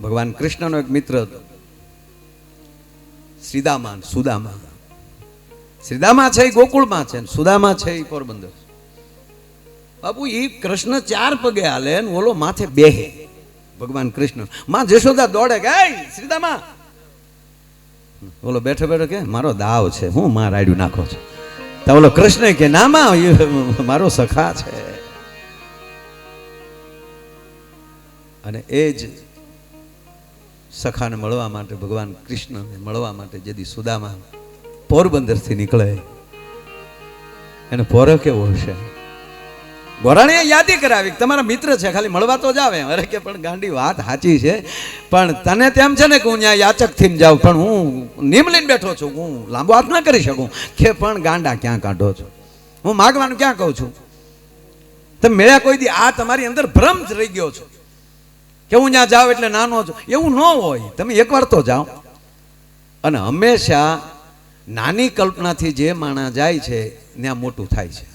ભગવાન કૃષ્ણનો એક મિત્ર હતો, શ્રીદામા સુદામા. શ્રીદામા છે એ ગોકુળમાં છે, સુદામા છે એ પોરબંદર. બાપુ એ કૃષ્ણ 4 પગે હાલે ને ઓલો માથે બેહે. ભગવાન કૃષ્ણ માં જશોદા દોડે કે શ્રીદામા, ઓલો બેઠો બેઠો કે મારો દાવ છે, હું માં રાડ્યું નાખો છો. તો ઓલો કૃષ્ણ કે ના માં મારો સખા છે. અને એ જ સખાને મળવા માટે, ભગવાન કૃષ્ણને મળવા માટે જેથી સુદામા પોરબંદરથી નીકળે, એને પોરો કેવો હશે. ગોરાણીએ યાદી કરાવી તમારા મિત્ર છે, ખાલી મળવા તો જાવે. અરે કે પણ ગાંડી વાત સાચી છે, પણ તને તેમ છે ને કે હું ત્યાં યાચક થઈને જાઉં, પણ હું નિયમ લઈને બેઠો છું, હું લાંબો હાથ ના કરી શકું. કે પણ ગાંડા ક્યાં કાઢો છો, હું માગવાનું ક્યાં કહું છું. તમે મેળ્યા કોઈ દી? આ તમારી અંદર ભ્રમ જ રહી ગયો છો કે હું ત્યાં જાઉં એટલે નાનો છું. એવું ન હોય, તમે એકવાર તો જાઓ. અને હંમેશા નાની કલ્પનાથી જે માણસ જાય છે ત્યાં મોટું થાય છે.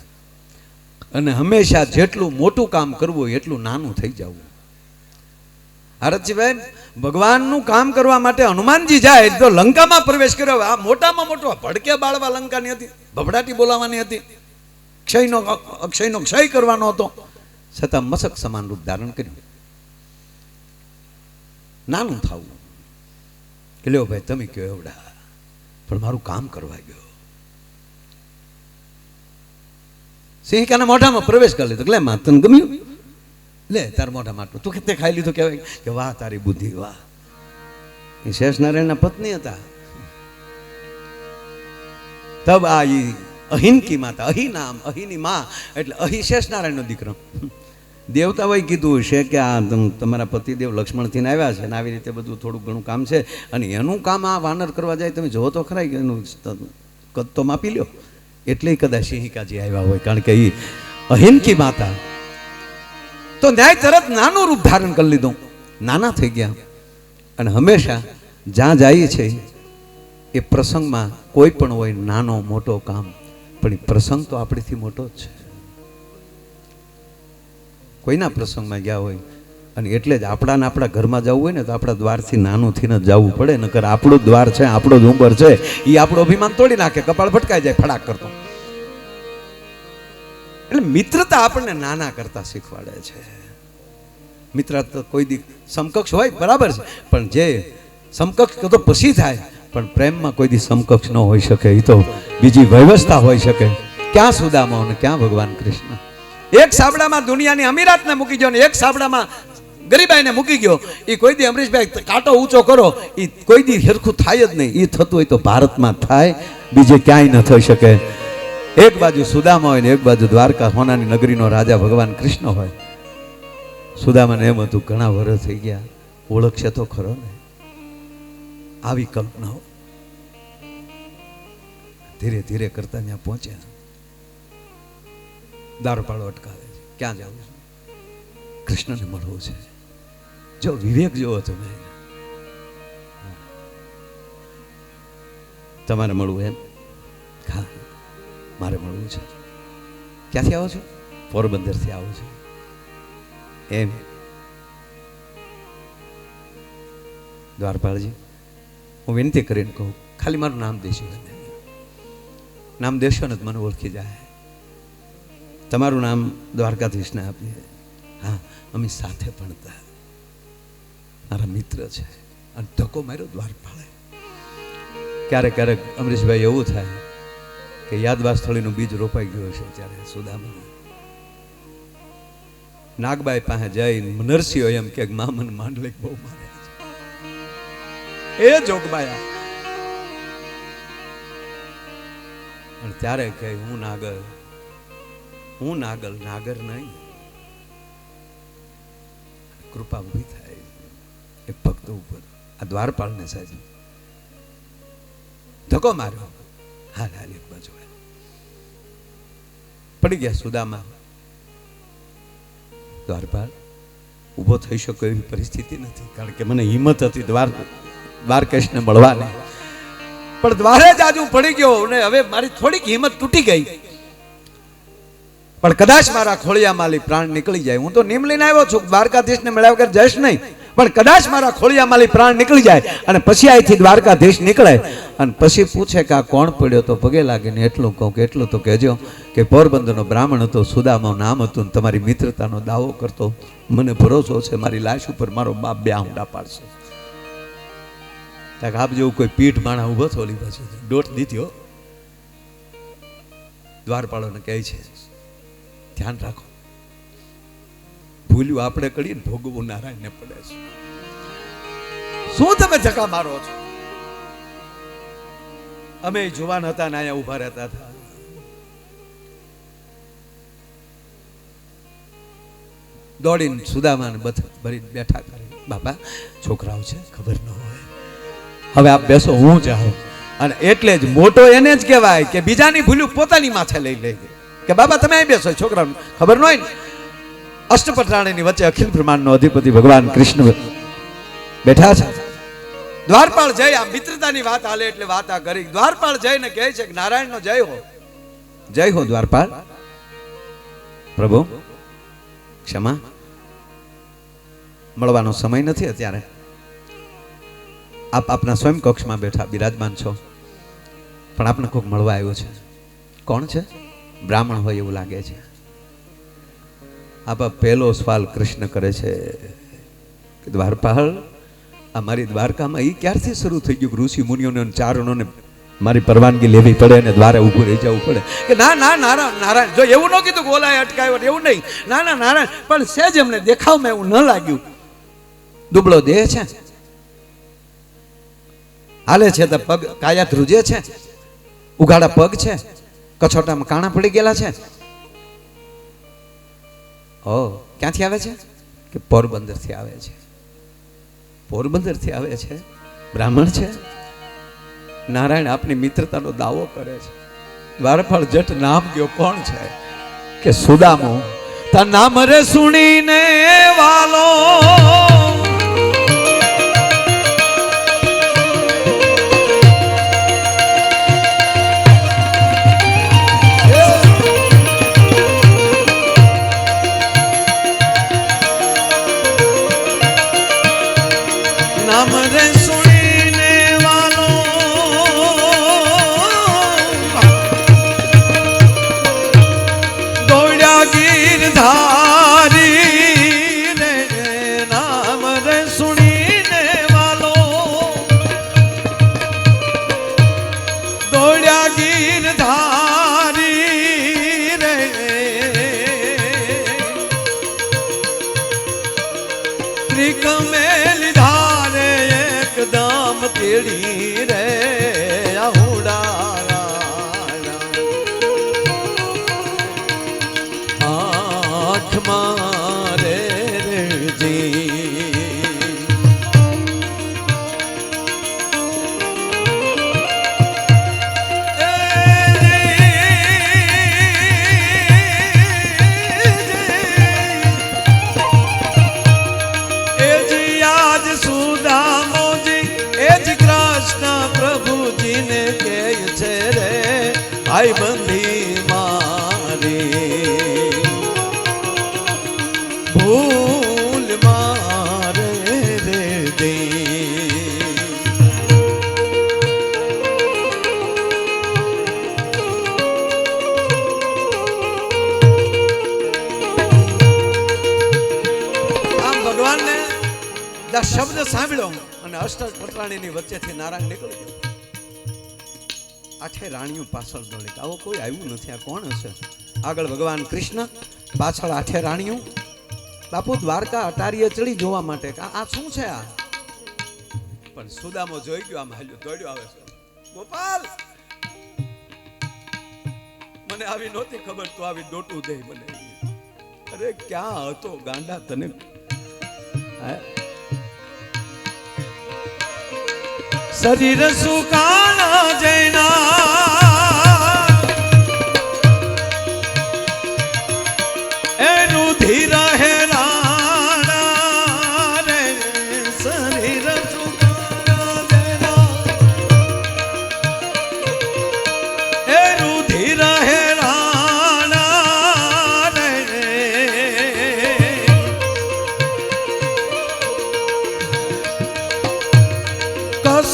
અને હંમેશા જેટલું મોટું કામ કરવું હોય એટલું નાનું થઈ જવું. હરતજીભાઈ, ભગવાનનું કામ કરવા માટે હનુમાનજી જાય તો લંકામાં પ્રવેશ કર્યો. આ મોટામાં મોટો ભડકે બાળવા લંકાની હતી, ભભડાટી બોલાવાની હતી, અક્ષયનો ક્ષય કરવાનો હતો, છતાં મસક સમાન રૂપ ધારણ કર્યું. નાનું થવું કે લ્યો ભાઈ તમે કયો એવડા, પણ મારું કામ કરવા ગયો. સિંહિકાના મોઢામાં પ્રવેશ કરી લીધો. લે માં તને ગમ્યું, લે તાર મોઢામાં આટલું, તું તે ખાઈ લીધું. કહેવાય કે વાહ તારી બુદ્ધિ, વાહ. એ શેષનારાયણના પત્ની હતા. તબ આ અહિનકી માતા, અહી નામ, અહીની માં એટલે અહી શેષનારાયણનો દીકરો. દેવતાઓએ કીધું છે કે આ તમારા પતિદેવ લક્ષ્મણથી આવ્યા છે, અને આવી રીતે બધું થોડું ઘણું કામ છે, અને એનું કામ આ વાનર કરવા જાય. તમે જોવો તો ખરા, એનું કદ તો માપી લ્યો. એટલે કદાચ સિંહિકાજી આવ્યા હોય, કારણ કે એ અહિનકી માતા. તો ન્યાય તરત નાનું રૂપ ધારણ કરી લીધું, નાના થઈ ગયા. અને હંમેશા જ્યાં જઈએ છે એ પ્રસંગમાં કોઈ પણ હોય, નાનો મોટો કામ, પણ એ પ્રસંગ તો આપણીથી મોટો જ છે. કોઈના પ્રસંગમાં ગયા હોય, અને એટલે જ આપણા ઘરમાં જવું હોય ને તો આપણા દ્વારથી નાનુંથી ન જવું પડે. નકર આપણું દ્વાર છે, આપણો જ ઉંબર છે, એ આપણું અભિમાન તોડી નાખે, કપાળ ભટકાઈ જાય ફડાક કરતો. એટલે મિત્રતા આપણને નાના કરતા શીખવાડે છે. મિત્રતા કોઈ દી સમકક્ષ હોય બરાબર છે, પણ જે સમકક્ષ તો પછી થાય, પણ પ્રેમમાં કોઈ દી સમકક્ષ ન હોઈ શકે. એ તો બીજી વ્યવસ્થા હોઈ શકે. ક્યાં સુદામા અને ક્યાં ભગવાન કૃષ્ણ. એક સાબડામાં દુનિયાની અમીરાતને મૂકી ગયો ને એક સાબડામાં ગરીબાઈને મૂકી ગયો. એ કોઈ દી અમરીશભાઈ કાંટો ઊંચો કરો, એ કોઈ દી સરખું થાય જ નહીં. એ થતું હોય તો ભારતમાં થાય, બીજે ક્યાંય ન થઈ શકે. એક બાજુ સુદામા હોય ને એક બાજુ દ્વારકા હોનાની નગરીનો રાજા ભગવાન કૃષ્ણ હોય. સુદામાને એમ હતું ઘણા વર્ષ થઈ ગયા, ઓળખશે તો ખરો ને. આવી કલ્પનાઓ ધીરે ધીરે કરતા ત્યાં પહોંચ્યા. દારૂપાળો અટકાવે છે, ક્યાં જવું છે? કૃષ્ણને મળવું છે. જો વિવેક જોવો તમે, તમારે મળવું એમ? હા, મારે મળવું છે. ક્યાંથી આવો છો? પોરબંદરથી આવો છો એમ? દ્વારપાળજી, હું વિનંતી કરીને કહું, ખાલી મારું નામ દેશો. નામ દેશો ને તો મને ઓળખી જાય. તમારું નામ દ્વારકાધીશને આપીએ. હા, અમે સાથે ભણતા, મારા મિત્ર છે. અને ધક્કો માર્યો દ્વારપાળે. ક્યારેક ક્યારેક અમરીશભાઈ એવું થાય કે યાદવા સ્થળીનું બીજ રોપાઈ ગયું છે. ત્યારે સુદામા નાગબાઈ પાસે જઈને નરસિંહ એમ કે મામન માંડલિક બહુ મારે છે, એ જોગબાયા. અને ત્યારે કહે હું નાગલ, નાગર નહીં. કૃપા ઉભી થાય એ ભક્ત ઉપર. આ દ્વારપાળને સાહેબ ધક્કો માર્યો. હાલ એક બાજુ પડી ગયા સુદામા. દ્વારપાળ ઊભો થઈ શકો એવી પરિસ્થિતિ નથી, કારણ કે મને હિંમત હતી દ્વારકેશને મળવાની, પણ દ્વારે જ આજુ પડી ગયો ને હવે મારી થોડીક હિંમત તૂટી ગઈ. પણ કદાચ મારા ખોળિયા માલી પ્રાણ નીકળી જાય. હું તો નિમ લઈને આવ્યો છું, દ્વારકાધીશને મળ્યા વગર જઈશ નહીં. પણ કદાચ મારા ખોળિયામાંથી પ્રાણ નીકળી જાય અને પછી અહીંથી દ્વારકાધીશ નીકળે અને પછી પૂછે કે આ કોણ પડ્યો, તો પગે લાગીને એટલું કહું કે એટલું તો કહેજો કે પોરબંદરનો બ્રાહ્મણ હતો, સુદામા નામ હતું, ને તમારી મિત્રતાનો દાવો કરતો. મને ભરોસો છે મારી લાશ ઉપર મારો બાપ બે આંડા પાડશે. આપ જેવું કોઈ પીઠ માણા ઉભો થો ઓલી પાછું દોટ દીધો. દ્વારપાળોને કહે છે ધ્યાન રાખો, ભૂલ્યું આપણે કરીએ ને ભોગવું નારાયણને પડે છે. શું તમે ધક્કા મારો છો? અમે જુવાન હતા ને અહીંયા ઉભા રહેતા હતા. દોડીને સુદામાને બથ ભરી બેઠા કરે. બાપા છોકરાઓ છે ખબર ન હોય, હવે આપ બેસો, હું જાઉં. અને એટલે જ મોટો એને જ કહેવાય કે બીજાની ભૂલ્યું પોતાની માથે લઈ લે કે બાબા તમે અહીં બેસો, છોકરાને ખબર ન હોય ને. અષ્ટપટરાણીની વચ્ચે અખિલ બ્રહ્માંડનો અધિપતિ ભગવાન કૃષ્ણ બેઠા છે. દ્વારપાળ જય આ મિત્રતાની વાત હાલે એટલે વાત આ કરી. દ્વારપાળ જઈને કહે છે કે નારાયણનો જય હો, જય હો દ્વારપાળ. પ્રભુ ક્ષમા, મળવાનો સમય નથી અત્યારે. આપ આપના સ્વયં કક્ષમાં બેઠા બિરાજમાન છો, પણ આપને કોઈક મળવા આવ્યો છે. કોણ છે? બ્રાહ્મણ હોય એવું લાગે છે. આપ પહેલો સવાલ કૃષ્ણ કરે છે કે દ્વારપાળ, આ મારી દ્વારકામાં એ ક્યારથી શરૂ થઈ ગયું? ઋષિ મુનિઓને ચારણોને મારી પરવાનગી લેવી પડે અને દ્વારે ઊભું રહી જવું પડે? કે ના ના નારાયણ, જો એવું ન કીધું ગોલાએ અટકાવ્યો એવું નહીં, ના ના નારાયણ, પણ સેજ એમને દેખાવમાં એવું ન લાગ્યું. દુબળો દેહ છે, હાલે છે તો પગ કાયા ધ્રુજે છે, ઉઘાડા પગ છે, કછોટામાં કાણા પડી ગયેલા છે. ઓ ક્યાંથી આવે છે? કે પોરબંદરથી આવે છે. પોરબંદરથી આવે છે, બ્રાહ્મણ છે. નારાયણ આપની મિત્રતાનો દાવો કરે છે. દ્વારપાળ જટ નામ ગયો. કોણ છે? કે સુદામો. તા નામ રે સુણીને વાલો ભાઈ બંધી મારી ભૂલ મારે રે દે. આમ ભગવાનને શબ્દ સાંભળ્યો અને અષ્ટપટરાણીની વચ્ચેથી નારાયણ નીકળી ગયો. આઠે રાણીઓ પાછળ દોડી. આવો કોઈ આવ્યું નથી, આ કોણ હશે? આગળ ભગવાન કૃષ્ણ, પાછળ આઠે રાણીઓ. બાપુ દ્વારકા અટારીએ ચડી જોવા માટે આ શું છે? આ પણ સુદામો જોઈ ગયો, આમ હાલ્યો દોડ્યો આવે છે. ગોપાલ, મને આવી નહોતી ખબર, તું આવી ડોટું દે મને. અરે ક્યાં હતો ગાંડા તને? શરીર સુકાણા જૈના એનું ધીર હે રાણા રે. શરીર સુકાણા જૈના એનું ધીર હે રાણા રે.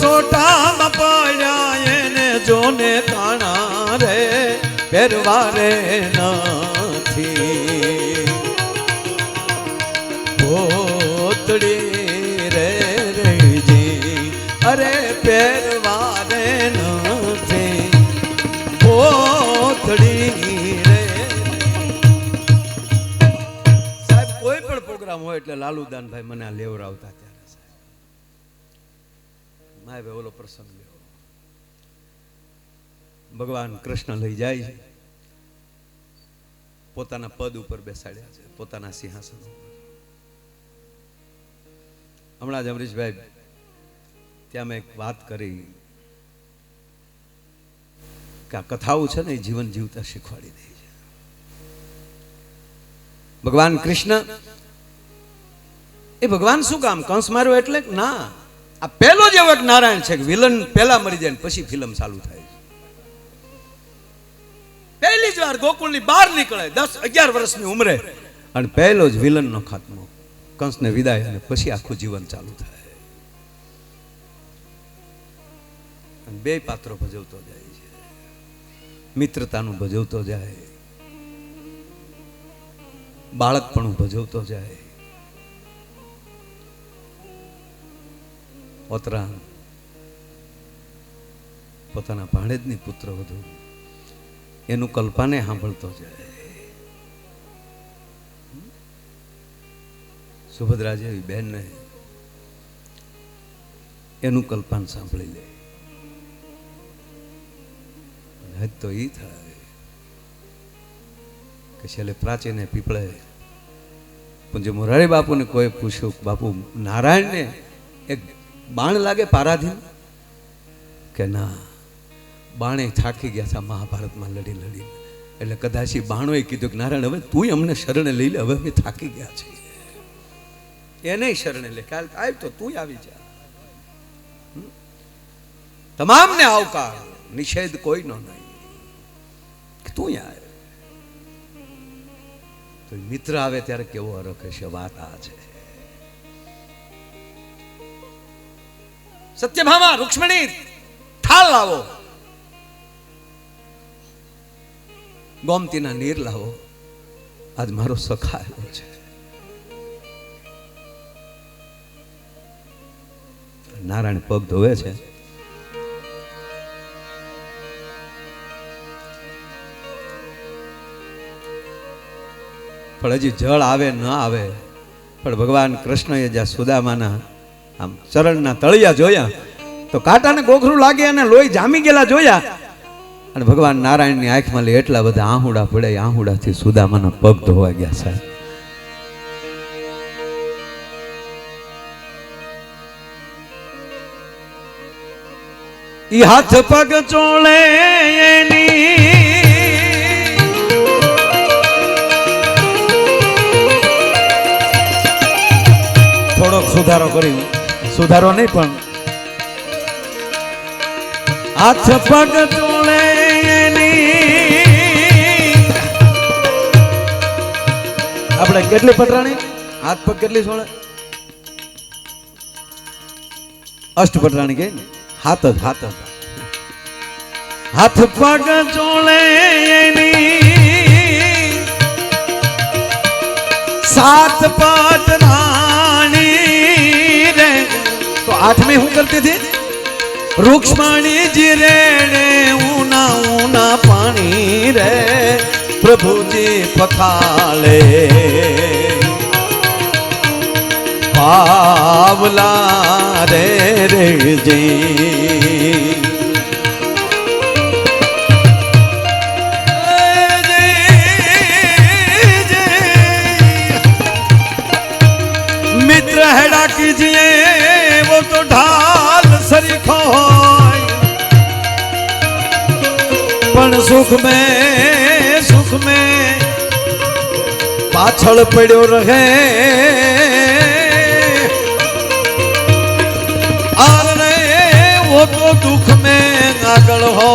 સોટામાં પડ્યા એને જોને કાણા રે પહેરવારે નથી પોતડી રે રહીજી અરે પહેરવારે નથી પોતડી રે સાહેબ કોઈ પણ પ્રોગ્રામ હોય એટલે લાલુદાનભાઈ મને આ લેવરાવતા ત્યારે સાહેબ માય ભાઈ ઓલો પ્રસંગ લેવો ભગવાન કૃષ્ણ લઈ જાય છે પોતાના પદ ઉપર બેસાડ્યા છે પોતાના સિંહાસન ઉપર હમણાં જ અમરીશભાઈ ત્યાં મેં એક વાત કરી કે આ કથાઓ છે ને એ જીવન જીવતા શીખવાડી દે છે ભગવાન કૃષ્ણ એ ભગવાન શું કામ કંસ માર્યો એટલે ના આ પહેલો જ એવો નારાયણ છે કે વિલન પહેલા મરી જાય પછી ફિલ્મ ચાલુ થાય પહેલી જ વાર ગોકુળની બહાર નીકળે 10-11 વર્ષની ઉંમરે અને પહેલો જ વિલનનો ખાત્મો કંસને વિદાય અને પછી આખું જીવન ચાલુ થાય અને બે પાત્રો ભજવતો જાય છે મિત્રતાનું ભજવતો જાય બાળકપણું ભજવતો જાય ઓતરા પોતાના ભાણેજની પુત્ર વધુ એનું કલ્પાને સાંભળતો જાય સુભદ્રા જેવી બહેનને એનું કલ્પાન સાંભળી લે હજ તો ઈ થાય કે છેલ્લે પ્રાચીને પીપળે પૂજ્ય મોરારી બાપુને કોઈ પૂછ્યું બાપુ નારાયણને એક બાણ લાગે પારાધીન કે ના બાણે થાકી ગયા હતા મહાભારતમાં લડી લડી એટલે કદાચ એ બાણોએ કીધું કે નારાયણ હવે તું અમને શરણે લઈ લે હવે અમે થાકી ગયા છીએ એને શરણે લે કાલ આવ્યો તો તું આવી જા તમામને આવકાર નિષેધ કોઈનો નહીં તું આવે તો મિત્ર આવે ત્યારે કેવો હરખ હશે વાત આ છે સત્યભામા રૂક્ષ્મણી થાળ લાવો ગોમતીના નીર લાવો આજ મારો સખા આવ્યો છે નારાયણ પગ ધોવે છે પણ હજી જળ આવે ન આવે પણ ભગવાન કૃષ્ણએ જ્યાં સુદામાના આમ ચરણના તળિયા જોયા તો કાંટાને ગોખરું લાગે અને લોહી જામી ગયેલા જોયા અને ભગવાન નારાયણની આંખમાં લે એટલા બધા આહુડા પડ્યા આહુડાથી સુદામાના પગ ધોવા ગયા સાહેબ ઈ હાથ પગ ચોળે એની થોડોક સુધારો કરી સુધારો નહીં પણ હાથ પગ ચોળે આપણે કેટલી પટરાણી હાથ પગ કેટલી સોળે અષ્ટ પટરાણી કે હાથ જ હાથ પગ ચોળે સાત પટરાણી રે તો આઠમી હું કરતી હતી રૂક્ષ્મણી જી રેણે ઊના ઊના પાણી રે પ્રભુજી પખાલે પાવલા રે રેજી મિત્ર હેડા કીજીએ वो तो ढाल सरीखो पण सुख में पाछળ પડ્યો રહે आरे वो तो दुख में आगल हो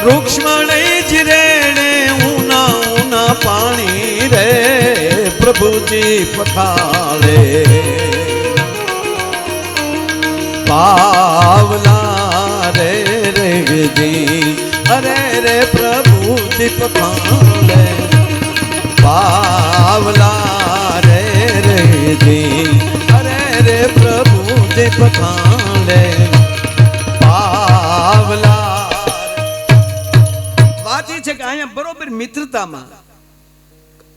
રૂક્ષ્મણી જીરેણે ઊના પ્રભુજી પખાડે પાવલા રે રેગજી અરે રે પ્રભુજી પખાડે પાવલા રે રેગજી અરે રે પ્રભુજી પખાડે પાવલા. વાત એ છે કે અહીંયા બરોબર મિત્રતામાં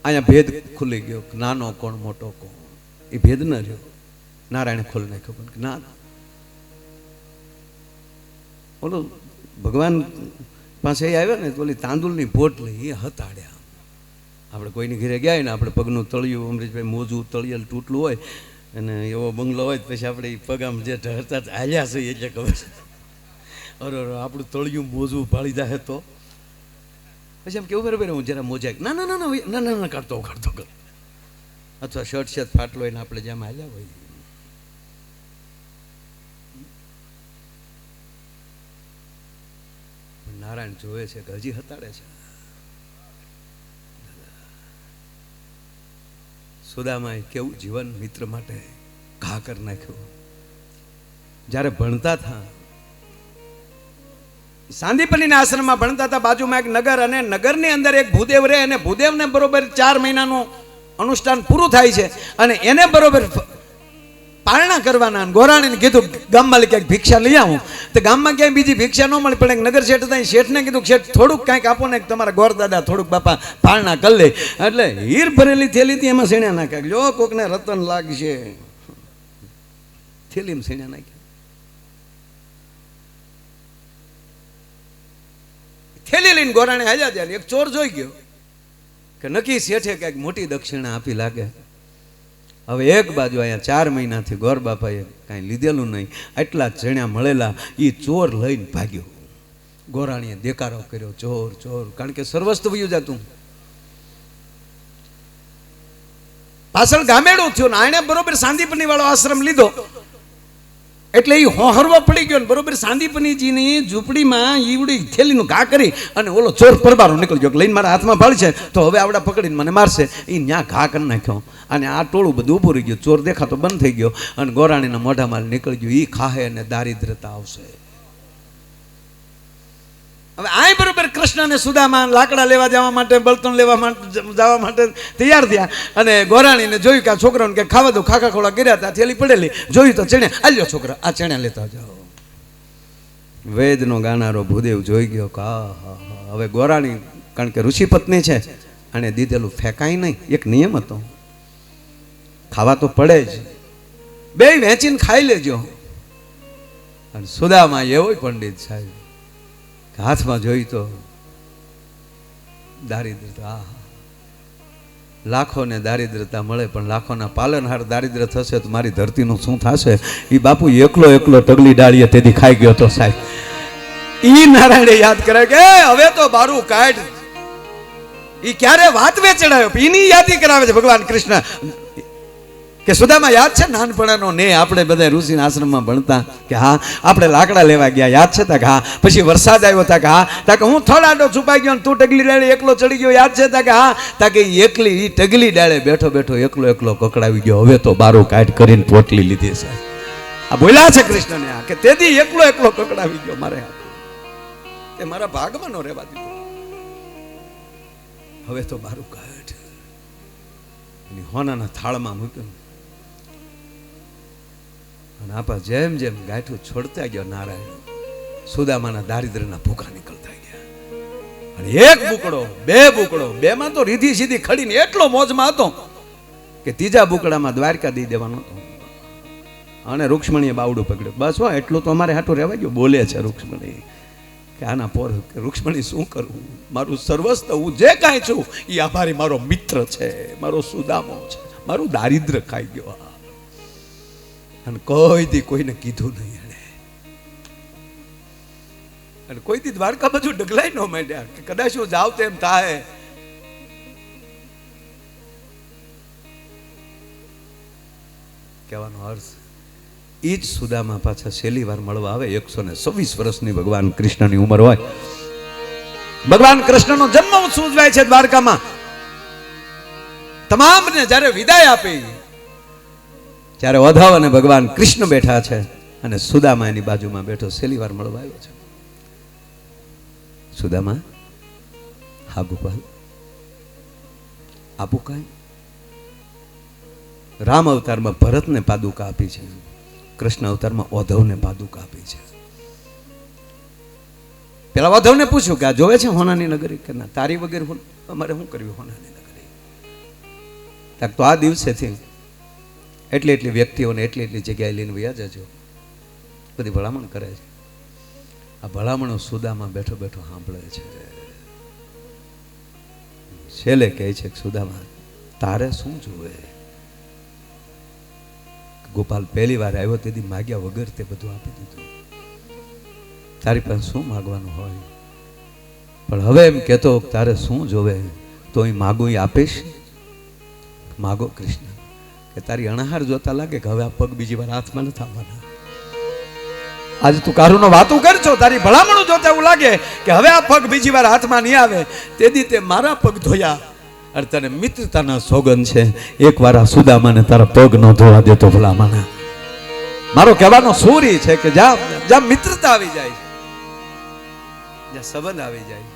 અહીંયા ભેદ ખુલી ગયો. નાનો કોણ મોટો કોણ એ ભેદ ન રહ્યો. નારાયણ ખોલી નાખ્યો પણ ના બોલો ભગવાન પાસે આવ્યો ને તો ઓલી તાંદુલની પોટ લઈ એ હતાડ્યા. આપણે કોઈની ઘરે ગયા ને આપણે પગનું તળિયું અમરીશભાઈ મોજું તળિયલ તૂટલું હોય અને એવો બંગલો હોય પછી આપણે એ પગ આમ જે ઢળતા હાલ્યા છે એટલે ખબર છે અરે આપણું તળિયું મોજું ભાળી જાય તો પછી એમ કેવું બરાબર હું જરા મોજા ના ના ના ના ના ના કાઢતો અથવા શર્ટ શર્ટ ફાટલો હોય ને આપણે જેમ હાલ્યા હોય. નારાયણ જોવે છે કે હજી હતાડે છે. સુદામાએ કેવું જીવન મિત્ર માટે ઘા કરી નાખ્યું. જ્યારે ભણતા હતા સાંદીપનીના આશ્રમમાં ભણતા હતા, બાજુમાં એક નગર અને નગરની અંદર એક ભૂદેવ રહે અને ભૂદેવને બરોબર 4 મહિનાનું અનુષ્ઠાન પૂરું થાય છે અને એને બરોબર પારણા કરવાના. ગોરાણીને કીધું ગામમાં ક્યાંક ભિક્ષા લઈ આવું તો ગામમાં ક્યાંય બીજી ભિક્ષા ન મળી પણ એક નગર શેઠ હતા. શેઠને કીધું શેઠ થોડુંક કાંઈક આપો ને તમારા ગોરદાદા થોડુંક બાપા પારણા કરી લે. એટલે હીર ભરેલી થેલી હતી એમાં સીણ્યા નાખ્યા. જો કોકને રતન લાગશે થેલીમાં સીણ્યા નાખ્યા. થેલી લઈને ગોરાણી હાલ્યા જાય. એક ચોર જોઈ ગયો કે નક્કી શેઠે કંઈક મોટી દક્ષિણા આપી લાગે. હવે એક બાજુ અહીંયા 4 મહિનાથી ગોર બાપાએ કાંઈ લીધેલું નહીં, એટલા ચણ્યા મળેલા એ ચોર લઈને ભાગ્યો. ગોરાણીએ દેકારો કર્યો ચોર ચોર, કારણ કે સર્વસ્વ વયું જતું. પાછળ ગામેડું થયું ને આણે બરોબર સાંદીપની વાળો આશ્રમ લીધો એટલે એ હોહરવો પડી ગયો ને બરોબર સાંદીપનીજીની ઝૂંપડીમાં ઈવડી થેલીનું ઘા કરી અને ઓલો ચોર પરબારો નીકળી ગયો. લઈને મારા હાથમાં ભાળી છે તો હવે આવડા પકડીને મને મારશે. એ ન્યા ઘા કરી નાખ્યો અને આ ટોળું બધું ઊભું રહી ગયું. ચોર દેખાતો બંધ થઈ ગયો અને ગોરાણીના મોઢામાં નીકળી ગયું એ ખાહે અને દારિદ્રતા આવશે. હવે આ બરોબર કૃષ્ણ અને સુદામા લાકડા લેવા જવા માટે બળતણ લેવા માટે જવા માટે તૈયાર થયા અને ગોરાણીને જોયું કે આ છોકરાઓને કે ખાવા દો. ખાખા ખોળા કર્યા હતા, થેલી પડેલી જોયું તો ચણે આલ્યો છોકરા આ ચણે લેતા જાઓ. વેદનો ગાનારો ભૂદેવ જોઈ ગયો કે હવે ગોરાણી કારણ કે ઋષિ પત્ની છે અને દીધેલું ફેંકાય નહીં. એક નિયમ હતો ખાવા તો પડે જ, બે વેચીને ખાઈ લેજો. અને સુદામા એવો પંડિત સાહેબ હાથમાં જોઈ તો દારિદ્રતા. લાખોને દારિદ્રતા મળે પણ લાખોના પાલનહાર દારિદ્ર થશે તો મારી ધરતીનું શું થશે? એ બાપુ એકલો ટગલી ડાળીએ તેથી ખાઈ ગયો તો સાહેબ. ઈ નારાયણે યાદ કરે કે હવે તો બારું કાઢ. ઈ ક્યારે વાત વેચડાયો એની યાદી કરાવે છે ભગવાન કૃષ્ણ કે સુદામા યાદ છે નાનપણાનો ને આપણે બધા ઋષિના આશ્રમમાં ભણતા કે હા આપણે લાકડા લેવા ગયા યાદ છે? તા કે હા. પછી વરસાદ આવ્યો તા કે હા. તા કે હું થોડાડો છુપાઈ ગયો તું ટગલી ડાળે એકલો ચડી ગયો યાદ છે? તા કે હા. તા કે એકલી ઈ ટગલી ડાળે બેઠો બેઠો એકલો કકડાવી ગયો. હવે તો બારું કાઢ કરીને પોટલી લીધી છે. આ બોલ્યા છે કૃષ્ણને આ કે તેથી એકલો કકડાવી ગયો. મારે એ મારા ભાગમાં નો રહેવા દીધો. હવે તો બારું કાઢ હોનાના થાળમાં મૂક્યું અને આપા જેમ જેમ ગાંઠું છોડતા ગયો નારાયણ સુદામાના દારિદ્રના ભૂખા નીકળતા ગયા. અને એક બુકડો બે બુકડો બેમાં તો રીધી સીધી ખડીને એટલો મોજમાં હતો કે ત્રીજા બુકડામાં દ્વારકા દઈ દેવાનો હતો. અને રૂક્ષ્મણીએ બાવડું પકડ્યું. બસ હો એટલું તો અમારે હાટું રહેવા ગયો. બોલે છે રૂક્ષ્મણી કે આના પોર રૂક્ષ્મણી શું કરું? મારું સર્વસ્વ હું જે કાંઈ છું એ આભારી મારો મિત્ર છે, મારો સુદામો છે. મારું દારિદ્ર ખાઈ ગયો અને કોઈ દી કોઈને કીધું નહીં એને. અને કોઈ દી દ્વારકા બાજુ ડગલાય ન માંડ્યા કે કદાચ હું જાવ તેમ થાય. કહેવાનો અર્થ એ જ સુદામા પાછા છેલ્લી વાર મળવા આવે. 126 વર્ષની ભગવાન કૃષ્ણની ઉંમર હોય. ભગવાન કૃષ્ણનો જન્મ ઉત્સવ ઉજવાય છે દ્વારકામાં. તમામને જ્યારે વિદાય આપી, ત્યારે ઓધવ અને ભગવાન કૃષ્ણ બેઠા છે અને સુદામા એની બાજુમાં બેઠો છેલ્લી વાર મળવા આવ્યો છે. સુદામા, હા ગોપાલ, આપું કાંઈ? રામ અવતારમાં ભરતને પાદુકા આપી છે, કૃષ્ણ અવતારમાં ઓધવને પાદુકા આપી છે. પેલા ઓધવને પૂછ્યું કે આ જોવે છે હોનાની નગરી કે ના? તારી વગર અમારે શું કરવી હોનાની નગરી? તો આ દિવસેથી એટલી એટલી વ્યક્તિઓને એટલી એટલી જગ્યાએ લઈને વયા જજો, બધી ભલામણ કરે છે. આ ભલામણો સુદામા બેઠો બેઠો સાંભળે છે. છેલ્લે કહે છે કે સુદામા, તારે શું જોવે? ગોપાલ પહેલી વાર આવ્યો તેથી માગ્યા વગર તે બધું આપી દીધું. તારી પાસે શું માગવાનું હોય? પણ હવે એમ કહેતો તારે શું જોવે તો અહીં માગું એ આપીશ. માગો કૃષ્ણ, કે તારી અણહાર જોતા લાગે કે હવે આ પગ બીજી વાર હાથમાં નથી આવવાના. આજે તું કારુનો વાતું કરશો, તારી ભલામણું જોતા એવું લાગે કે હવે આ પગ બીજી વાર હાથમાં નહીં આવે. તેથી તે મારા પગ ધોયા, અને તને મિત્રતાના સોગન છે, એક વાર આ સુદામાને તારા પગ ન ધોવા દેતો ભલામણા. મારો કહેવાનો સૂર છે કે જ્યાં મિત્રતા આવી જાય, જ્યાં સંબંધ આવી જાય,